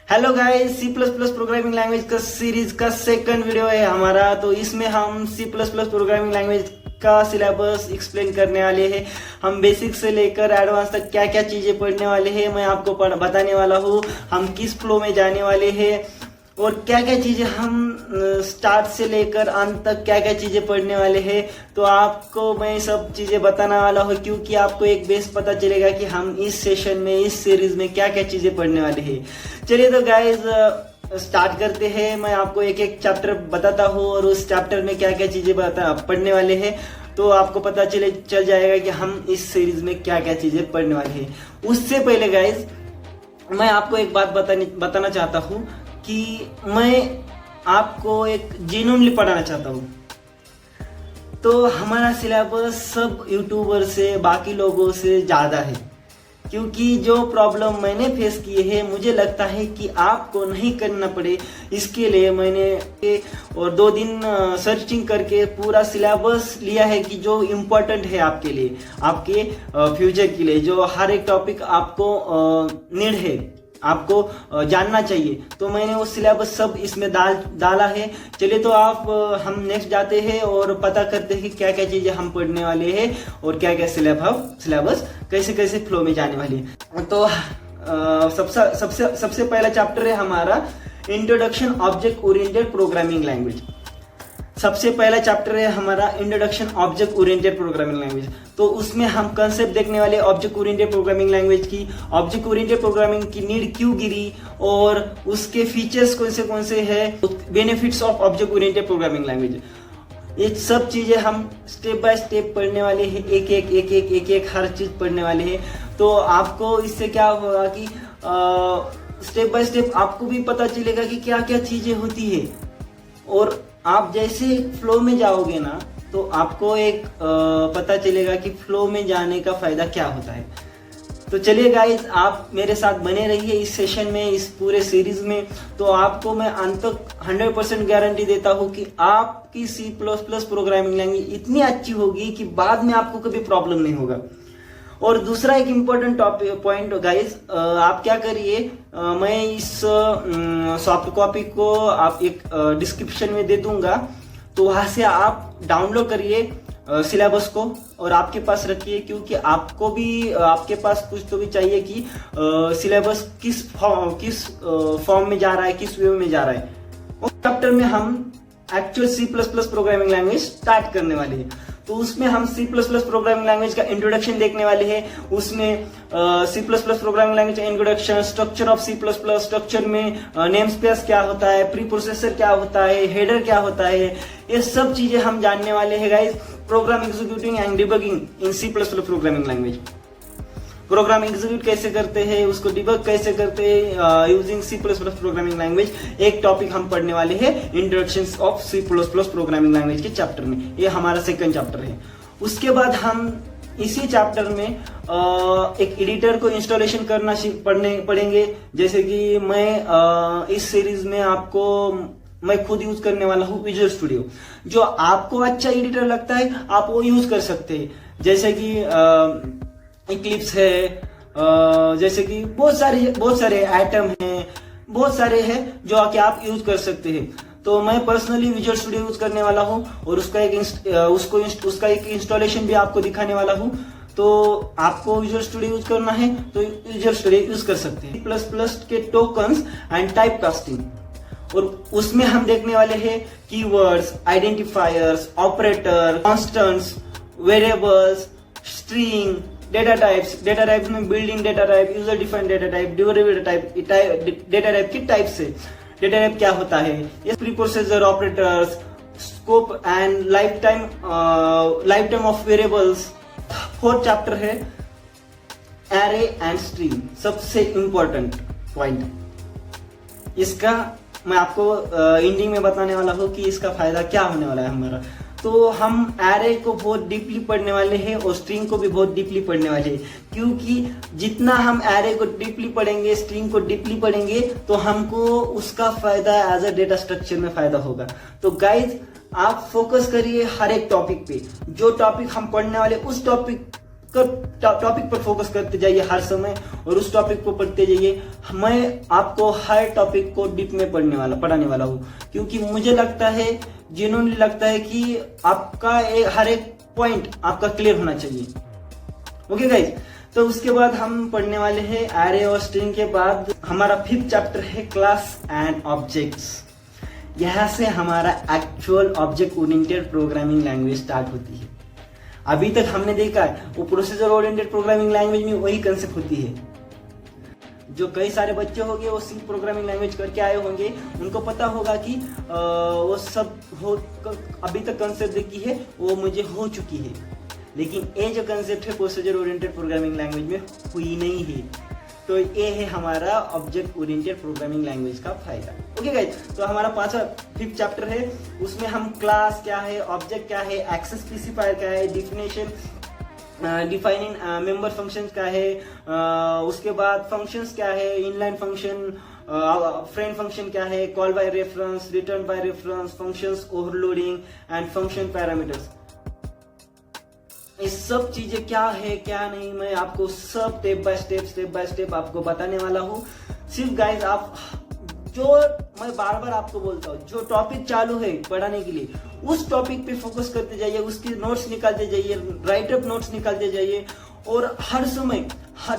Hello guys, C plus plus programming language का series का second video है हमारा। तो इसमें हम C plus plus programming language का सिलेबस एक्सप्लेन करने वाले हैं। हम बेसिक से लेकर एडवांस तक क्या क्या चीजें पढ़ने वाले हैं मैं आपको बताने वाला हूँ। हम किस फ्लो में जाने वाले हैं और क्या क्या चीजें हम स्टार्ट से लेकर अंत तक क्या क्या चीजें पढ़ने वाले हैं। तो आपको मैं सब चीजें बताने वाला हूँ क्योंकि आपको एक बेस पता चलेगा कि हम इस सेशन में इस सीरीज में क्या क्या चीजें पढ़ने वाले हैं। चलिए तो गाइज स्टार्ट करते हैं। मैं आपको एक एक चैप्टर बताता हूँ और उस चैप्टर में क्या क्या चीजें पढ़ने वाले हैं, तो आपको पता चल जाएगा कि हम इस सीरीज में क्या क्या चीजें पढ़ने वाले हैं। उससे पहले गाइज मैं आपको एक बात बताना चाहता हूँ कि मैं आपको एक जेन्युइनली पढ़ाना चाहता हूँ। तो हमारा सिलेबस सब यूट्यूबर से बाकी लोगों से ज़्यादा है, क्योंकि जो प्रॉब्लम मैंने फेस किए हैं मुझे लगता है कि आपको नहीं करना पड़े। इसके लिए मैंने और 2 दिन सर्चिंग करके पूरा सिलेबस लिया है कि जो इम्पोर्टेंट है आपके लिए, आपके फ्यूचर के लिए, जो हर एक टॉपिक आपको नीड है, आपको जानना चाहिए। तो मैंने वो सिलेबस सब इसमें डाला है। चलिए तो आप हम नेक्स्ट जाते हैं और पता करते हैं क्या क्या चीजें हम पढ़ने वाले हैं और क्या क्या सिलेबस कैसे कैसे फ्लो में जाने वाली है। तो सबसे पहला चैप्टर है हमारा introduction object oriented programming language. सबसे पहला चैप्टर है हमारा introduction object oriented programming language. तो उसमें हम कंसेप्ट देखने वाले ऑब्जेक्ट ओरिएंटेड प्रोग्रामिंग लैंग्वेज की, ऑब्जेक्ट ओरिएंटेड प्रोग्रामिंग की नीड क्यों गिरी और उसके फीचर्स कौन से हैं, benefits of object oriented programming language. ये सब चीजें हम स्टेप बाय स्टेप पढ़ने वाले हैं, एक एक हर चीज पढ़ने वाले हैं। तो आपको इससे क्या होगा कि स्टेप बाय स्टेप आपको भी पता चलेगा कि क्या क्या चीजें होती है और आप जैसे फ्लो में जाओगे ना तो आपको एक पता चलेगा कि फ्लो में जाने का फायदा क्या होता है। तो चलिए गाइज, आप मेरे साथ बने रहिए इस सेशन में, इस पूरे सीरीज में। तो आपको मैं अंत तक 100% गारंटी देता हूँ कि आपकी C plus plus programming language इतनी अच्छी होगी कि बाद में आपको कभी प्रॉब्लम नहीं होगा। और दूसरा एक इम्पोर्टेंट पॉइंट गाइज, आप क्या करिए, मैं इस सॉफ्ट कॉपी को आप एक डिस्क्रिप्शन में दे दूंगा, तो वहां से आप डाउनलोड करिए सिलेबस को और आपके पास रखिए, क्योंकि आपको भी आपके पास कुछ तो भी चाहिए कि सिलेबस किस फॉर्म में जा रहा है, किस वे में जा रहा है। उस चैप्टर में हम actual C plus plus programming language start करने वाले हैं। तो उसमें हम C plus plus programming language का इंट्रोडक्शन देखने वाले हैं। उसमें C plus plus programming language का introduction, structure of C plus plus, structure में नेम स्पेस क्या होता है, प्री प्रोसेसर क्या होता है, हेडर क्या होता है, ये सब चीजें हम जानने वाले हैं guys. Program executing and debugging in C plus plus programming language. Program execute कैसे करते हैं, उसको डिबग कैसे करते हैं using C plus plus programming language, एक टॉपिक हम पढ़ने वाले हैं introduction of C plus plus programming language के चैप्टर में। ये हमारा सेकंड चैप्टर है। उसके बाद हम इसी चैप्टर में एक एडिटर को इंस्टॉलेशन करना पढ़ेंगे। जैसे कि मैं इस सीरीज में मैं खुद यूज करने वाला हूँ विजुअल स्टूडियो। जो आपको अच्छा एडिटर लगता है आप वो यूज कर सकते हैं, जैसे कि इक्लिप्स है, जैसे कि बहुत सारे आइटम हैं, बहुत सारे हैं जो आके आप यूज कर सकते हैं। तो मैं पर्सनली विजुअल स्टूडियो यूज करने वाला हूं और उसका एक इंस्टॉलेशन भी आपको दिखाने वाला हूं। तो आपको विजुअल स्टूडियो यूज करना है तो विजुअल स्टूडियो यूज कर सकते हैं। प्लस प्लस के टोकन्स एंड टाइप कास्टिंग, और उसमें हम देखने वाले हैं keywords, identifiers, operator, constants, variables, string, data types में building data type, user defined data type, durable type, data type की टाइप से डेटा टाइप क्या होता है, ये preprocessor, operators, scope and life time of variables. Fourth chapter है array and string, सबसे important point. इसका मैं आपको एंडिंग में बताने वाला हूँ कि इसका फायदा क्या होने वाला है हमारा। तो हम एरे को बहुत डीपली पढ़ने वाले हैं और स्ट्रिंग को भी बहुत डीपली पढ़ने वाले हैं, क्योंकि जितना हम एरे को डीपली पढ़ेंगे, स्ट्रिंग को डीपली पढ़ेंगे, तो हमको उसका फायदा एज अ डेटा स्ट्रक्चर में फायदा होगा। तो गाइज, आप फोकस करिए हर एक टॉपिक पे। जो टॉपिक हम पढ़ने वाले उस टॉपिक टॉपिक पर फोकस करते जाइए हर समय और उस टॉपिक को पढ़ते जाइए। मैं आपको हर टॉपिक को डीप में पढ़ाने वाला हूँ, क्योंकि मुझे लगता है, जेन्युइनली लगता है कि आपका हर एक पॉइंट आपका क्लियर होना चाहिए। ओके गाइज, तो उसके बाद हम पढ़ने वाले हैं एरे और स्ट्रिंग के बाद हमारा 5th चैप्टर है क्लास एंड ऑब्जेक्ट्स। यहाँ से हमारा actual object oriented programming language start होती है। अभी तक हमने देखा है वो प्रोसीजर ओरिएंटेड प्रोग्रामिंग लैंग्वेज में वही कंसेप्ट होती है। जो कई सारे बच्चे होंगे वो सी प्रोग्रामिंग लैंग्वेज करके आए होंगे, उनको पता होगा कि वो सब अभी तक कंसेप्ट देखी है वो मुझे हो चुकी है, लेकिन ये जो कंसेप्ट है प्रोसीजर ओरिएंटेड प्रोग्रामिंग लैंग्वेज में हुई नहीं है। तो ये है हमारा ऑब्जेक्ट ओरिएंटेड प्रोग्रामिंग लैंग्वेज का फायदा। ओके गाइस, तो हमारा 5th चैप्टर है, उसमें हम क्लास क्या है, ऑब्जेक्ट क्या है, एक्सेस स्पेसिफायर क्या है, डिफाइनिंग मेंबर फंक्शन क्या है, उसके बाद फंक्शंस क्या है, इनलाइन फंक्शन, फ्रेंड फंक्शन क्या है, call by reference, return by reference, functions overloading and function parameters. ये सब चीजें क्या है क्या नहीं, मैं आपको सब स्टेप बाय स्टेप आपको बताने वाला हूँ। सिर्फ गाइज आप जो मैं बार बार आपको बोलता हूँ, जो टॉपिक चालू है पढ़ाने के लिए उस टॉपिक पे फोकस करते जाइए, उसकी नोट्स निकालते जाइए, राइटअप नोट्स निकालते जाइए, और हर समय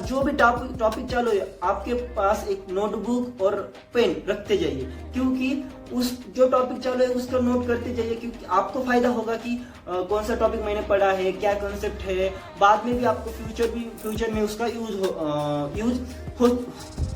जो भी टॉपिक चालू है आपके पास एक नोटबुक और पेन रखते जाइए, क्योंकि उस जो टॉपिक चालू है उसका नोट करते जाइए, क्योंकि आपको फायदा होगा कि कौन सा टॉपिक मैंने पढ़ा है, क्या कंसेप्ट है, बाद में भी आपको फ्यूचर में उसका यूज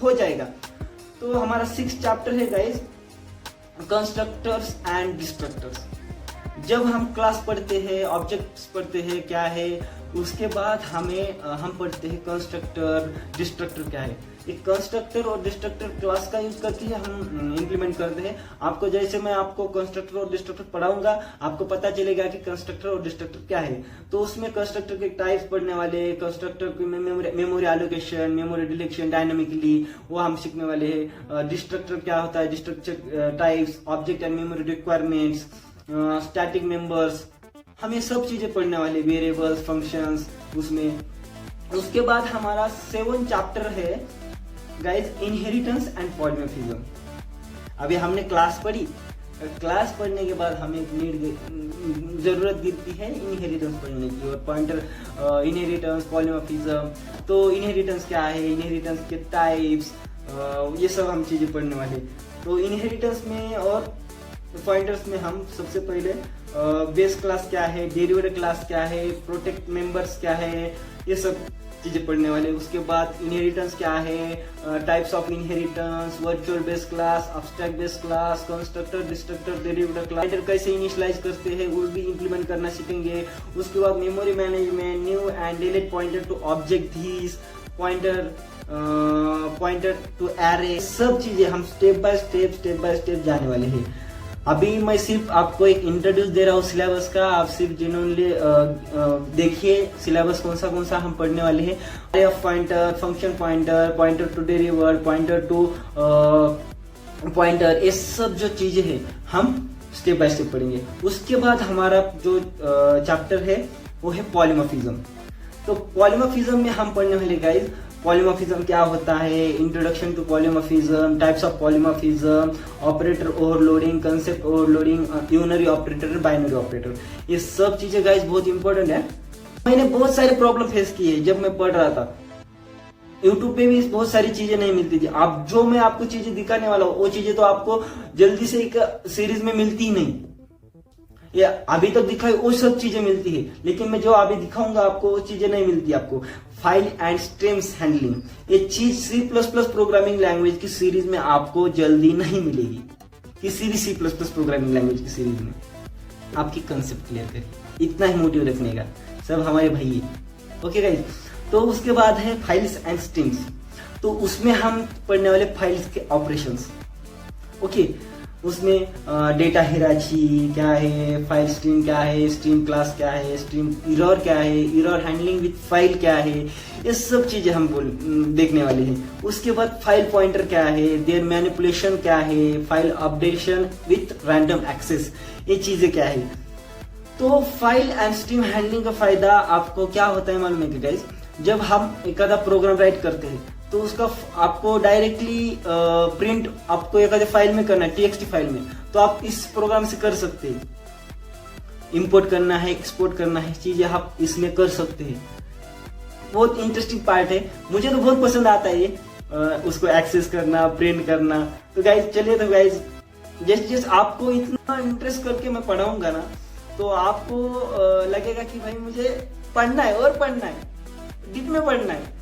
हो जाएगा। तो हमारा 6th चैप्टर है गाइस, कंस्ट्रक्टर्स एंड डिस्ट्रक्टर्स। जब हम क्लास पढ़ते हैं, ऑब्जेक्ट्स पढ़ते हैं क्या है, उसके बाद हम पढ़ते हैं कंस्ट्रक्टर, डिस्ट्रक्टर क्या है। एक कंस्ट्रक्टर और डिस्ट्रक्टर क्लास का यूज करके हम इंप्लीमेंट करते हैं। आपको जैसे मैं आपको कंस्ट्रक्टर और डिस्ट्रक्टर पढ़ाऊंगा, आपको पता चलेगा कि कंस्ट्रक्टर और डिस्ट्रक्टर क्या है। तो उसमें कंस्ट्रक्टर के टाइप्स पढ़ने वाले, कंस्ट्रक्टर की memory allocation, memory deletion dynamically वो हम सीखने वाले हैं। डिस्ट्रक्टर क्या होता है, destructor types, object and memory requirements, static members, हम ये सब चीजें पढ़ने वाले, वेरिएबल्स, फंक्शंस उसमें। उसके बाद हमारा 7th चैप्टर है गाइस, इनहेरिटेंस एंड पॉलीमॉर्फिज्म। अभी हमने क्लास पढ़ी, क्लास पढ़ने के बाद हमें जरूरत गिरती है इनहेरिटेंस पढ़ने की, और पॉइंटर इनहेरिटेंस, पॉलीमॉर्फिज्म। तो इनहेरिटेंस क्या है, इनहेरिटेंस के टाइप्स, ये सब हम चीजें पढ़ने वाले। तो इनहेरिटेंस में और पॉइंटर्स में हम सबसे पहले बेस क्लास क्या है, डेरिवेटिव क्लास क्या है, प्रोटेक्ट मेंबर्स क्या है, ये सब चीजें पढ़ने वाले। उसके बाद इनहेरिटेंस क्या है, types of inheritance, virtual base class, abstract base class, constructor, destructor, derivative class कैसे इनिशियलाइज करते हैं वो भी इंप्लीमेंट करना सीखेंगे। उसके बाद memory management, new and delete pointer to object, this pointer to array, सब चीजें हम स्टेप बाय स्टेप जाने वाले हैं। अभी मैं सिर्फ आपको एक इंट्रोड्यूस दे रहा हूँ सिलेबस का, आप सिर्फ जेन्युइनली देखिए सिलेबस कौन सा हम पढ़ने वाले हैं। Array of pointer, function pointer, pointer to derivative, pointer to pointer, ये सब जो चीजें हैं हम स्टेप बाय स्टेप पढ़ेंगे। उसके बाद हमारा जो चैप्टर है वो है पॉलीमॉर्फिज्म। तो पॉलीमॉर्फिज्म में हम पढ़ने वाले गाइस, पॉलीमॉर्फिज्म क्या होता है, introduction to polymorphism, types of polymorphism, operator overloading, concept overloading, unary operator, binary operator, ये सब चीजें गाइस बहुत इंपॉर्टेंट है। मैंने बहुत सारे प्रॉब्लम फेस किए जब मैं पढ़ रहा था। यूट्यूब पे भी बहुत सारी चीजें नहीं मिलती थी। आप जो मैं आपको चीजें दिखाने वाला हूँ वो चीजें तो आपको जल्दी से एक सीरीज में मिलती ही नहीं। या अभी तक दिखाई वो सब चीजें मिलती है, लेकिन मैं जो अभी दिखाऊंगा आपको वो चीजें नहीं मिलती आपको। फाइल एंड स्ट्रीम्स हैंडलिंग, ये चीज C++ प्रोग्रामिंग लैंग्वेज की सीरीज में आपको जल्दी नहीं मिलेगी। किसी भी C++ प्रोग्रामिंग लैंग्वेज की सीरीज में आपकी कंसेप्ट क्लियर करिए, इतना ही मोटिव रखने का, सब हमारे भाई है। ओके गाइस, तो उसके बाद है फाइल्स एंड स्ट्रीम्स। तो उसमें हम पढ़ने वाले फाइल्स के ऑपरेशंस। ओके, उसमें डेटा हिराची क्या है, फाइल स्ट्रीम क्या है, स्ट्रीम क्लास क्या है, स्ट्रीम एरर क्या है, एरर हैंडलिंग विद फाइल क्या है, ये सब चीजें हम देखने वाले हैं। उसके बाद फाइल पॉइंटर क्या है, देयर मैनिपुलेशन क्या है, file updation with random access, ये चीजें क्या है। तो फाइल एंड स्ट्रीम हैंडलिंग का फायदा आपको क्या होता है मालूम है कि गाइस, जब हम एक आधा प्रोग्राम राइट करते हैं तो उसका आपको डायरेक्टली प्रिंट आपको एक आधे फाइल में करना है, टीएक्सटी फाइल में, तो आप इस प्रोग्राम से कर सकते हैं। इंपोर्ट करना है, एक्सपोर्ट करना है, चीजें आप इसमें कर सकते हैं। बहुत इंटरेस्टिंग पार्ट है, मुझे तो बहुत पसंद आता है ये, उसको एक्सेस करना, प्रिंट करना। तो गाइज चलिए, तो गाइज जैसे आपको इतना इंटरेस्ट करके मैं पढ़ाऊंगा ना, तो आपको लगेगा कि भाई मुझे पढ़ना है और पढ़ना है, डीप में पढ़ना है।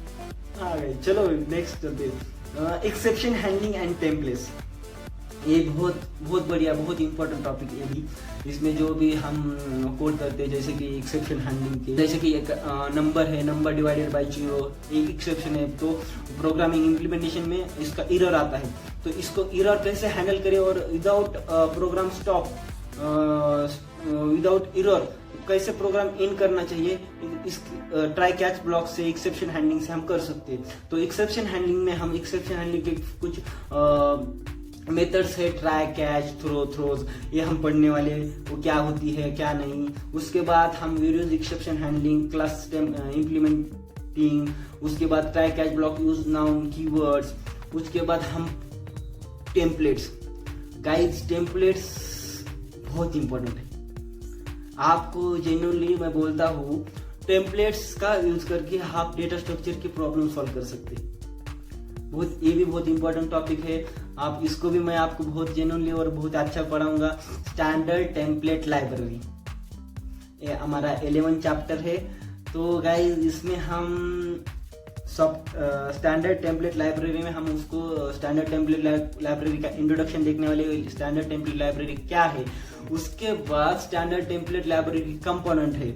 हाँ गाइज चलो नेक्स्ट चलते हैं, एक्सेप्शन हैंडलिंग एंड टेम्पलेट्स। ये बहुत बहुत बढ़िया, बहुत इंपॉर्टेंट टॉपिक है भी। इसमें जो भी हम कोड करते हैं, जैसे कि एक्सेप्शन हैंडलिंग के, जैसे कि एक नंबर है, नंबर डिवाइडेड बाय 0, एक एक्सेप्शन है, तो प्रोग्रामिंग इम्प्लीमेंटेशन में इसका एरर आता है, तो इसको एरर कैसे हैंडल करें और without program stop, without error कैसे प्रोग्राम इन करना चाहिए, इस ट्राई कैच ब्लॉक से, एक्सेप्शन हैंडलिंग से हम कर सकते हैं। तो एक्सेप्शन हैंडलिंग में हम एक्सेप्शन हैंडलिंग के कुछ मेथड्स है, ट्राई कैच, थ्रोज, ये हम पढ़ने वाले, वो क्या होती है क्या नहीं। उसके बाद हम videos exception handling, class implementing, उसके बाद try catch block, use noun, keywords, उसके बाद हम टेम्पलेट्स। गाइस टेम्पलेट्स बहुत इंपॉर्टेंट है, आपको जेन्युइनली मैं बोलता हूँ, टेम्पलेट्स का यूज करके आप डेटा स्ट्रक्चर की प्रॉब्लम सॉल्व कर सकते हैं। बहुत, ये भी बहुत इंपॉर्टेंट टॉपिक है, आप इसको भी मैं आपको बहुत जेन्युइनली और बहुत अच्छा पढ़ाऊंगा। स्टैंडर्ड टेम्पलेट लाइब्रेरी, ये हमारा 11 चैप्टर है। तो गाइस इसमें हम सब स्टैंडर्ड टेम्पलेट लाइब्रेरी में हम उसको स्टैंडर्ड टेम्पलेट लाइब्रेरी का इंट्रोडक्शन देखने वाले, स्टैंडर्ड टेम्पलेट लाइब्रेरी क्या है। उसके बाद स्टैंडर्ड टेम्पलेट लाइब्रेरी कंपोनेंट है,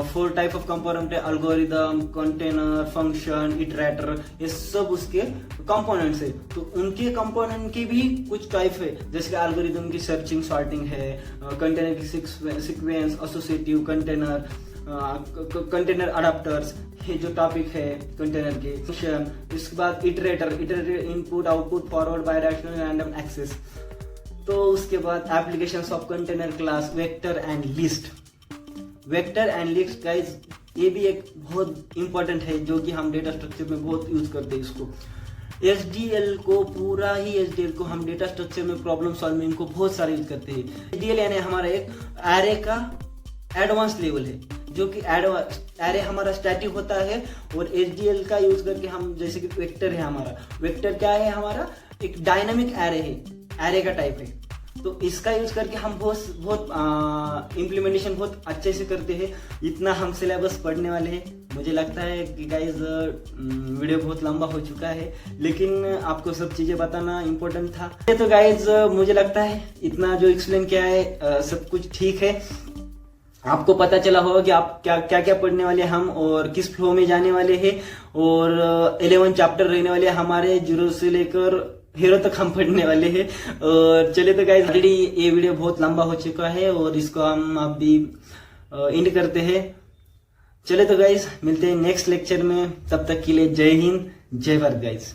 4 टाइप ऑफ कंपोनेंट है, एल्गोरिदम, कंटेनर, फंक्शन, इटरेटर, ये सब उसके कंपोनेंट्स है। तो उनके कंपोनेंट की भी कुछ टाइप है, जैसे कि एल्गोरिदम की सर्चिंग सॉर्टिंग है, कंटेनर की sequence, associative, container, container adapters, ये जो टॉपिक है कंटेनर के। फंक्शन, इसके बाद iterator input output forward bidirectional random access. तो उसके बाद applications of container class, vector and list. Vector and list guys ये भी एक बहुत इंपॉर्टेंट है, जो कि हम डेटा स्ट्रक्चर में बहुत यूज करते हैं इसको। एसडीएल को, पूरा ही एसडीएल को हम डेटा स्ट्रक्चर में प्रॉब्लम सॉल्विंग को बहुत सारे यूज करते हैं। एसडीएल यानी हमारा एक एरे का एडवांस लेवल है, जो कि एरे हमारा स्टैटिक होता है, और एसडीएल का यूज करके हम, जैसे कि वेक्टर है हमारा, वेक्टर क्या है हमारा, एक डायनामिक एरे है, एरे का टाइप है। तो इसका यूज करके हम बहुत इम्प्लीमेंटेशन बहुत अच्छे से करते हैं। इतना हम सिलेबस पढ़ने वाले हैं। मुझे लगता है कि गाइज वीडियो बहुत लंबा हो चुका है, लेकिन आपको सब चीजें बताना इम्पोर्टेंट था। तो गाइज मुझे लगता है इतना जो एक्सप्लेन किया है सब कुछ ठीक है। आपको पता चला होगा कि आप क्या क्या पढ़ने वाले हम, और किस फ्लो में जाने वाले हैं, और 11 चैप्टर रहने वाले हमारे, 0 से लेकर हीरो तक हम पढ़ने वाले हैं। और चलिए तो गाइस ऑलरेडी ये वीडियो बहुत लंबा हो चुका है, और इसको हम अभी एंड करते हैं। चलिए तो गाइस मिलते हैं नेक्स्ट लेक्चर में, तब तक के लिए जय हिंद, जय भारत गाइस।